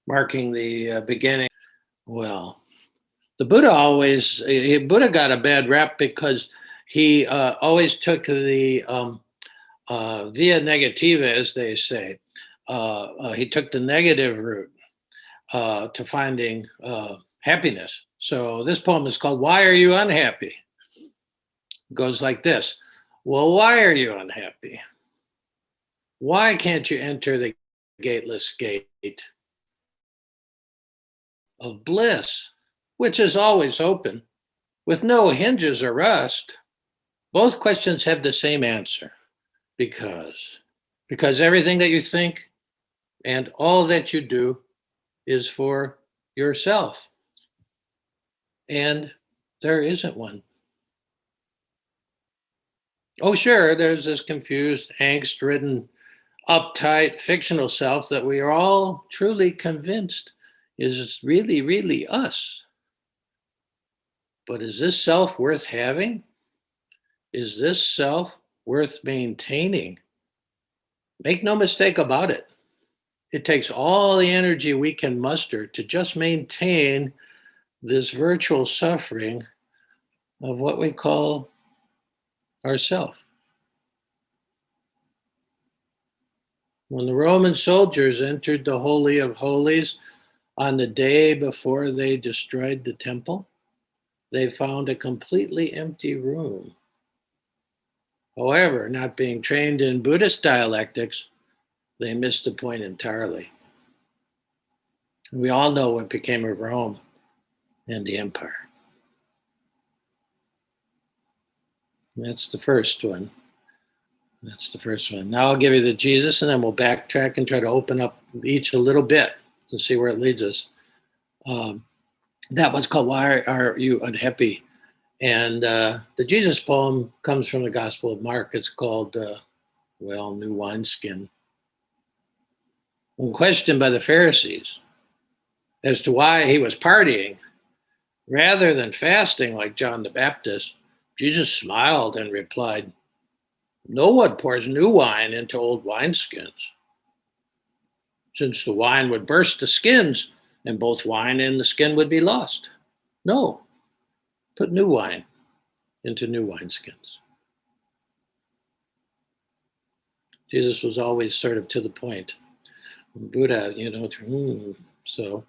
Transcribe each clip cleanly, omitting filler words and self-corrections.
marking the beginning. Well, the Buddha got a bad rap because he always took the via negativa, as they say. He took the negative route to finding happiness. So this poem is called "Why Are You Unhappy?" It goes like this: well, why are you unhappy? Why can't you enter the gateless gate of bliss, which is always open, with no hinges or rust? Both questions have the same answer. Because. Because everything that you think and all that you do is for yourself. And there isn't one. Oh, sure, there's this confused, angst ridden, uptight, fictional self that we are all truly convinced is really, really us. But is this self worth having? Is this self worth maintaining? Make no mistake about it. It takes all the energy we can muster to just maintain this virtual suffering of what we call ourself. When the Roman soldiers entered the Holy of Holies on the day before they destroyed the temple, they found a completely empty room. However, not being trained in Buddhist dialectics, they missed the point entirely. We all know what became of Rome and the empire. That's the first one. That's the first one. Now I'll give you the Jesus, and then we'll backtrack and try to open up each a little bit to see where it leads us. That one's called "Why Are You Unhappy?" And the Jesus poem comes from the Gospel of Mark. It's called, New Wineskin. When questioned by the Pharisees as to why he was partying rather than fasting like John the Baptist, Jesus smiled and replied, "No one pours new wine into old wineskins, since the wine would burst the skins and both wine and the skin would be lost. No, put new wine into new wineskins." Jesus was always sort of to the point. Buddha, so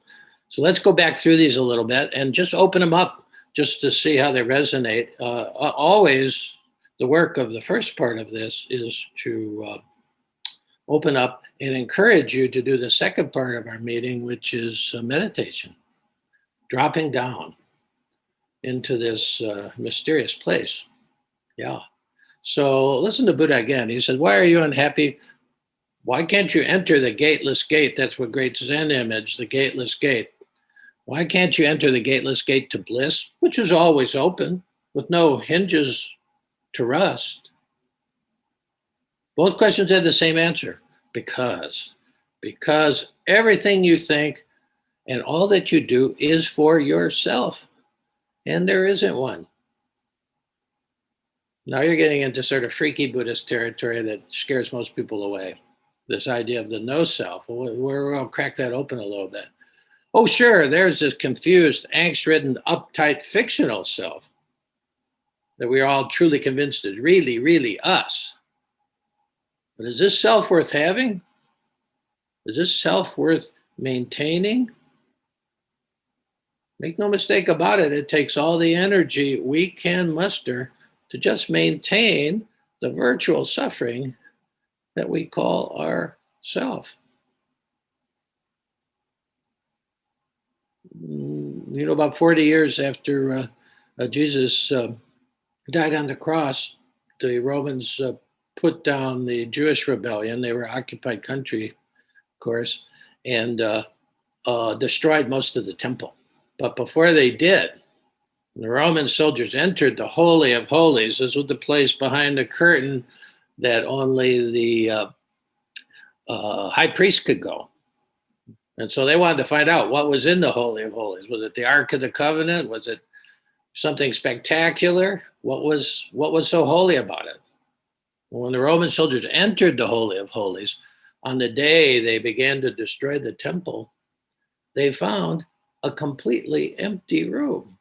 let's go back through these a little bit and just open them up just to see how they resonate. Always the work of the first part of this is to open up and encourage you to do the second part of our meeting, which is meditation, dropping down into this mysterious place. Yeah. So listen to Buddha again. He said, "Why are you unhappy? Why can't you enter the gateless gate?" That's what great Zen image, the gateless gate. Why can't you enter the gateless gate to bliss, which is always open, with no hinges to rust? Both questions have the same answer. Because. Because everything you think and all that you do is for yourself. And there isn't one. Now you're getting into sort of freaky Buddhist territory that scares most people away. This idea of the no self. We'll crack that open a little bit. Oh, sure, there's this confused, angst-ridden, uptight, fictional self that we are all truly convinced is really, really us. But is this self worth having? Is this self worth maintaining? Make no mistake about it, it takes all the energy we can muster to just maintain the virtual suffering that we call ourself. About 40 years after Jesus died on the cross, the Romans put down the Jewish rebellion. They were occupied country, of course, and destroyed most of the temple. But before they did, the Roman soldiers entered the Holy of Holies. This was the place behind the curtain that only the high priest could go. And so they wanted to find out what was in the Holy of Holies. Was it the Ark of the Covenant? Was it something spectacular? What was so holy about it? When the Roman soldiers entered the Holy of Holies, on the day they began to destroy the temple, they found a completely empty room.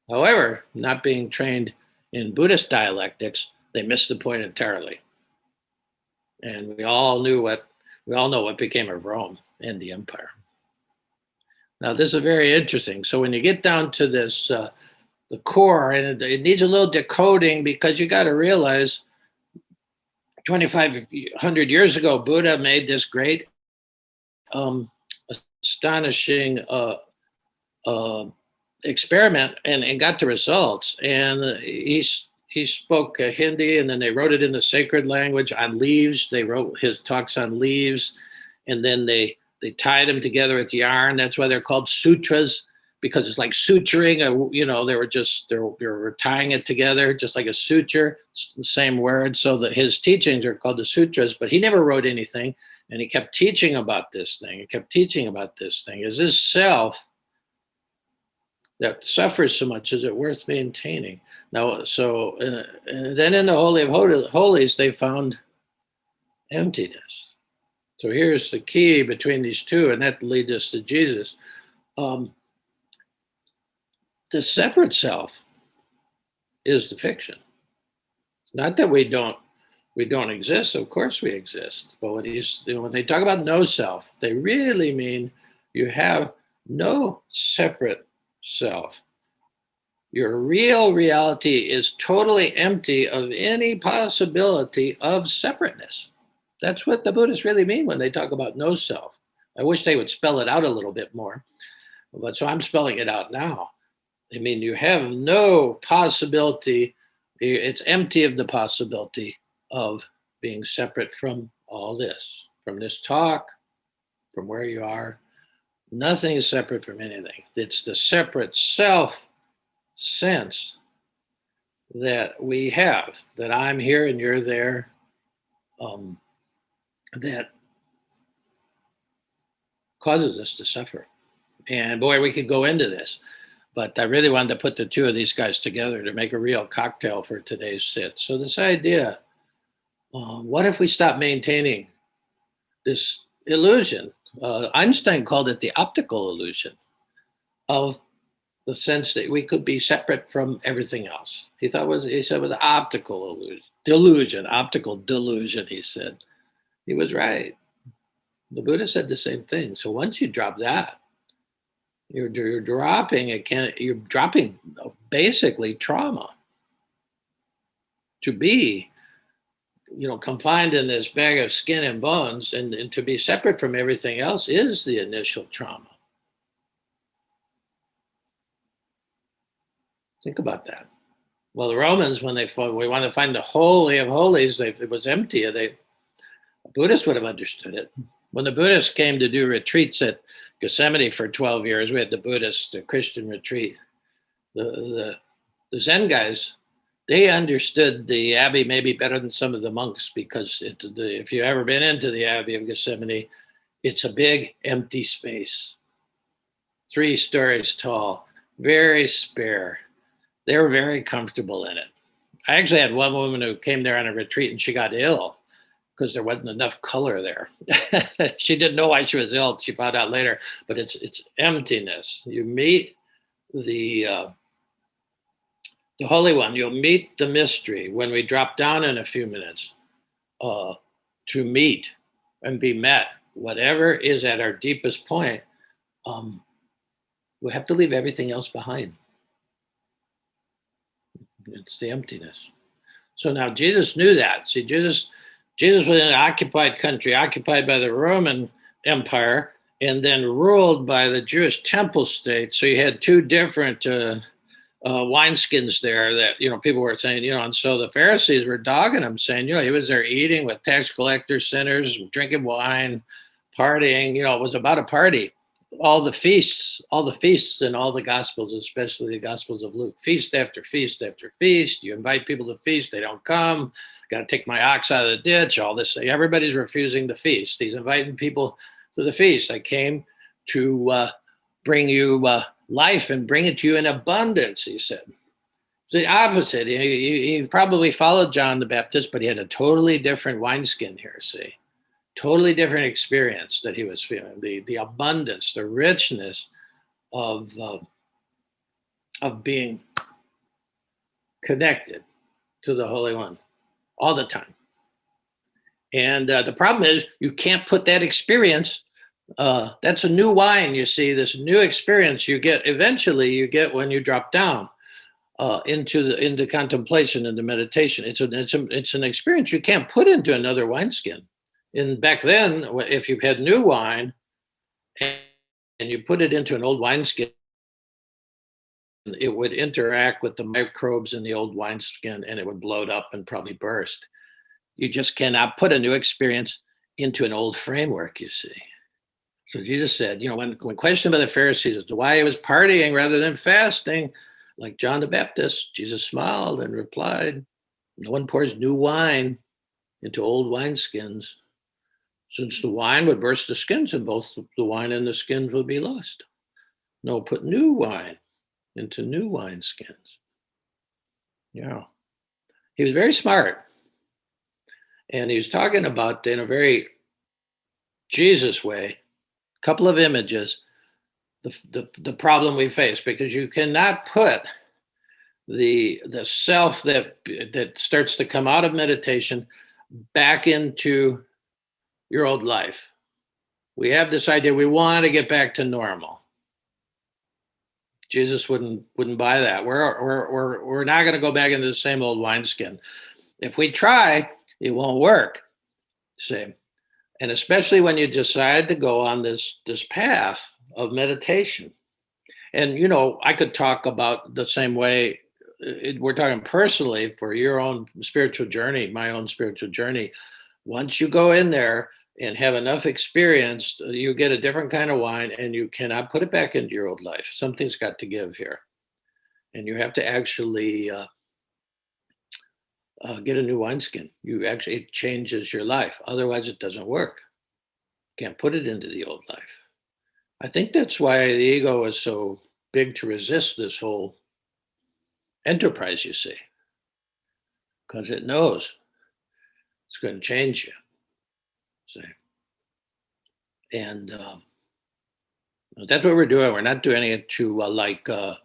However, not being trained in Buddhist dialectics, they missed the point entirely. And we all know what became of Rome and the empire. Now, this is very interesting. So when you get down to this, the core, and it needs a little decoding, because you got to realize 2,500 years ago, Buddha made this great, astonishing experiment and got the results. And he spoke Hindi, and then they wrote it in the sacred language on leaves. They wrote his talks on leaves, and then they tied them together with yarn. That's why they're called sutras, because it's like suturing. They were tying it together just like a suture. It's the same word. So that his teachings are called the sutras, but he never wrote anything, and he kept teaching about this thing. He kept teaching about this thing. Is this self that suffers so much, is it worth maintaining? Now, so and then in the Holy of Holies, they found emptiness. So here's the key between these two, and that leads us to Jesus. The separate self is the fiction. Not that we don't exist. Of course we exist. But when they talk about no self, they really mean you have no separate self. Your real reality is totally empty of any possibility of separateness. That's what the Buddhists really mean when they talk about no self. I wish they would spell it out a little bit more, but so I'm spelling it out now. I mean, you have no possibility, it's empty of the possibility of being separate from all this, from this talk, from where you are. Nothing is separate from anything. It's the separate self sense that we have, that I'm here and you're there, that causes us to suffer. And boy, we could go into this, but I really wanted to put the two of these guys together to make a real cocktail for today's sit. So this idea, what if we stop maintaining this illusion? Einstein called it the optical illusion of the sense that we could be separate from everything else. He said it was optical delusion, optical delusion, he said. He was right. The Buddha said the same thing. So once you drop that, you're dropping basically trauma. To be, confined in this bag of skin and bones, and to be separate from everything else is the initial trauma. Think about that. Well, the Romans, when we want to find the Holy of Holies, it was empty. Buddhists would have understood it. When the Buddhists came to do retreats at Gethsemane for 12 years, we had the Christian retreat. The Zen guys, they understood the Abbey maybe better than some of the monks, because if you've ever been into the Abbey of Gethsemane, it's a big empty space, 3 stories tall, very spare. They were very comfortable in it. I actually had one woman who came there on a retreat and she got ill because there wasn't enough color there. She didn't know why she was ill. She found out later, but it's emptiness. You meet the Holy One. You'll meet the mystery when we drop down in a few minutes to meet and be met. Whatever is at our deepest point, we have to leave everything else behind. It's the emptiness. So now Jesus knew that. See, Jesus was in an occupied country, occupied by the Roman Empire, and then ruled by the Jewish temple state. So you had 2 different wineskins there that, people were saying, and so the Pharisees were dogging him, saying, he was there eating with tax collectors, sinners, drinking wine, partying, it was about a party. All the feasts in all the Gospels, especially the Gospels of Luke, feast after feast after feast. You invite people to feast, they don't come. Got to take my ox out of the ditch, all this. Everybody's refusing the feast. He's inviting people to the feast. I came to bring you life and bring it to you in abundance, he said. The opposite. He probably followed John the Baptist, but he had a totally different wineskin here, see. totally different experience that he was feeling. The abundance, the richness of being connected to the Holy One all the time. And the problem is you can't put that experience. That's a new wine, you see, this new experience you get eventually you get when you drop down into contemplation and the meditation. It's an experience you can't put into another wineskin. And back then, if you had new wine and you put it into an old wineskin, it would interact with the microbes in the old wineskin and it would bloat up and probably burst. You just cannot put a new experience into an old framework, you see. So Jesus said, when questioned by the Pharisees as to why he was partying rather than fasting, like John the Baptist, Jesus smiled and replied, no one pours new wine into old wineskins, since the wine would burst the skins and both the wine and the skins would be lost. No, put new wine into new wineskins. Yeah. He was very smart. And he was talking about, in a very Jesus way, a couple of images, the problem we face, because you cannot put the self that starts to come out of meditation back into your old life. We have this idea we want to get back to normal. Jesus wouldn't buy that. We're not going to go back into the same old wineskin. If we try, it won't work. See, and especially when you decide to go on this path of meditation. And I could talk about the same way. We're talking personally for your own spiritual journey, my own spiritual journey. Once you go in there and have enough experience, you get a different kind of wine and you cannot put it back into your old life. Something's got to give here. And you have to actually get a new wineskin. It changes your life. Otherwise, it doesn't work. Can't put it into the old life. I think that's why the ego is so big to resist this whole enterprise, you see, because it knows it's going to change you. See, and that's what we're doing. We're not doing it to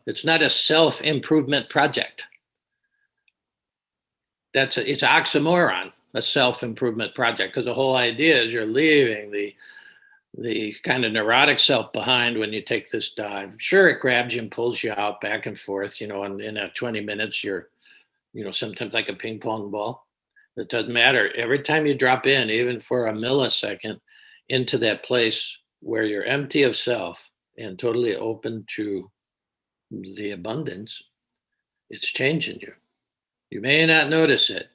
it's not a self-improvement project. It's an oxymoron, a self-improvement project, because the whole idea is you're leaving the kind of neurotic self behind when you take this dive. Sure, it grabs you and pulls you out back and forth, and in 20 minutes, you're, sometimes like a ping pong ball. It doesn't matter. Every time you drop in, even for a millisecond, into that place where you're empty of self and totally open to the abundance, it's changing you. You may not notice it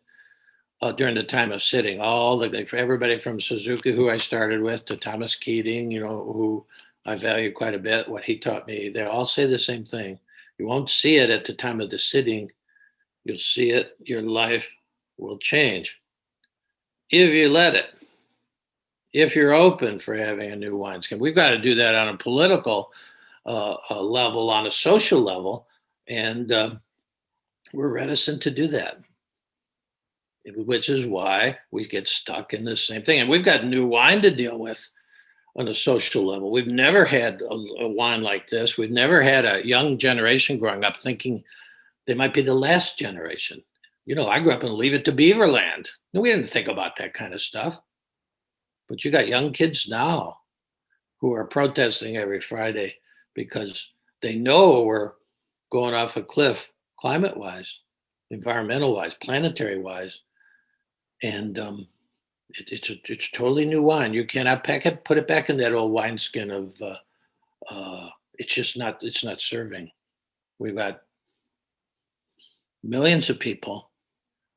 during the time of sitting. For everybody from Suzuki, who I started with, to Thomas Keating, who I value quite a bit, what he taught me, they all say the same thing. You won't see it at the time of the sitting. You'll see it. Your life will change if you let it. If you're open for having a new wineskin. We've got to do that on a political level, on a social level, and we're reticent to do that, which is why we get stuck in the same thing. And we've got new wine to deal with on a social level. We've never had a wine like this. We've never had a young generation growing up thinking they might be the last generation. I grew up in Leave It to Beaverland. We didn't think about that kind of stuff. But you got young kids now who are protesting every Friday because they know we're going off a cliff climate-wise, environmental-wise, planetary-wise. And it's totally new wine. You cannot put it back in that old wineskin of it's not serving. We've got millions of people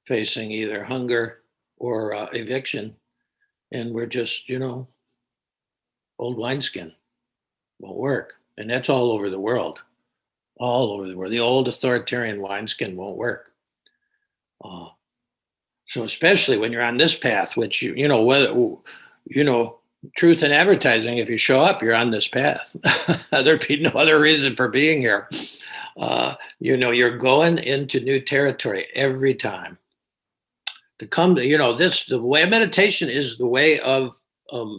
facing either hunger or eviction, and we're just, old wineskin. Won't work. And that's all over the world. All over the world. The old authoritarian wineskin won't work. So especially when you're on this path, which truth in advertising, if you show up, you're on this path. There'd be no other reason for being here. You're going into new territory every time. To come to, the way of meditation is the way of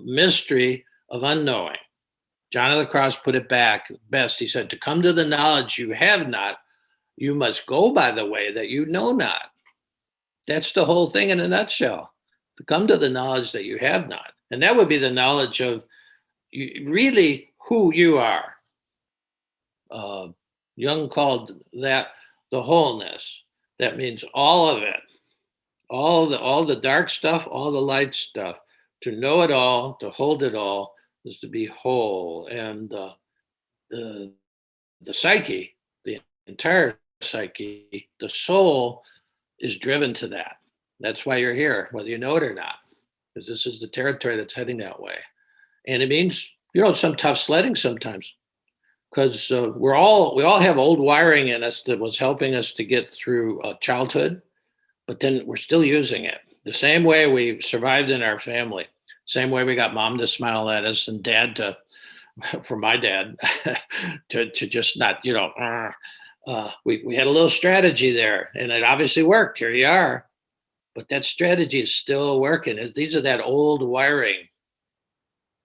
mystery of unknowing. John of the Cross put it back best. He said, to come to the knowledge you have not, you must go by the way that you know not. That's the whole thing in a nutshell. To come to the knowledge that you have not. And that would be the knowledge of really who you are. Jung called that the wholeness. That means all of it, all the dark stuff, all the light stuff. To know it all, to hold it all, is to be whole. And the psyche, the entire psyche, the soul is driven to that. That's why you're here, whether you know it or not, because this is the territory that's heading that way. And it means, some tough sledding sometimes, because we all have old wiring in us that was helping us to get through childhood, but then we're still using it the same way we survived in our family, same way we got mom to smile at us and dad to, for my dad, to just not, we had a little strategy there, and it obviously worked. Here you are, but that strategy is still working. These are that old wiring,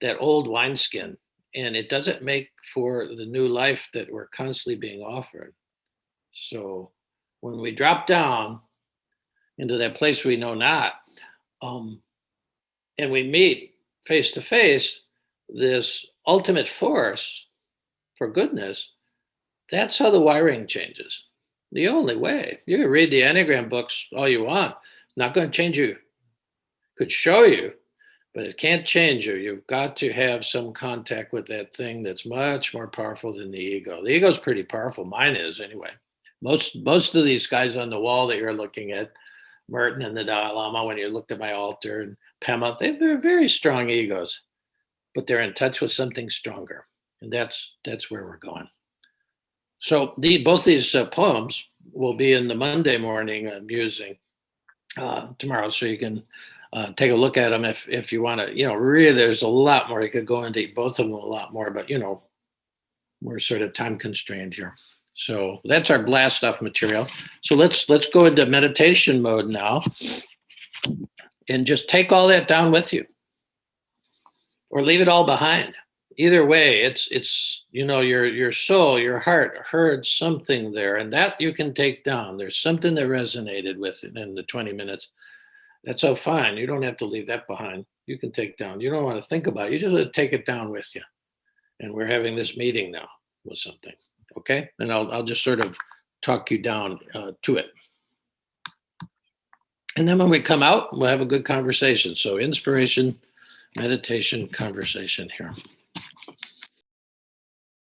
that old wineskin, and it doesn't make for the new life that we're constantly being offered. So when we drop down into that place we know not, and we meet face to face this ultimate force for goodness, that's how the wiring changes. The only way. You can read the Enneagram books all you want. Not going to change you. Could show you, but it can't change you. You've got to have some contact with that thing that's much more powerful than the ego. The ego is pretty powerful. Mine is anyway. Most of these guys on the wall that you're looking at, Merton and the Dalai Lama, when you looked at my altar, and Pema, they're very strong egos, but they're in touch with something stronger, and that's where we're going. So both these poems will be in the Monday morning musing tomorrow, so you can take a look at them if you want to. Really, there's a lot more. You could go into both of them a lot more, but we're sort of time constrained here. So that's our blast off material. So let's go into meditation mode now, and just take all that down with you, or leave it all behind. Either way, it's your soul, your heart heard something there, and that you can take down. There's something that resonated with it in the 20 minutes. That's all fine. You don't have to leave that behind. You can take down. You don't want to think about it. You just take it down with you. And we're having this meeting now with something. Okay? And I'll just sort of talk you down to it. And then when we come out, we'll have a good conversation. So inspiration, meditation, conversation here.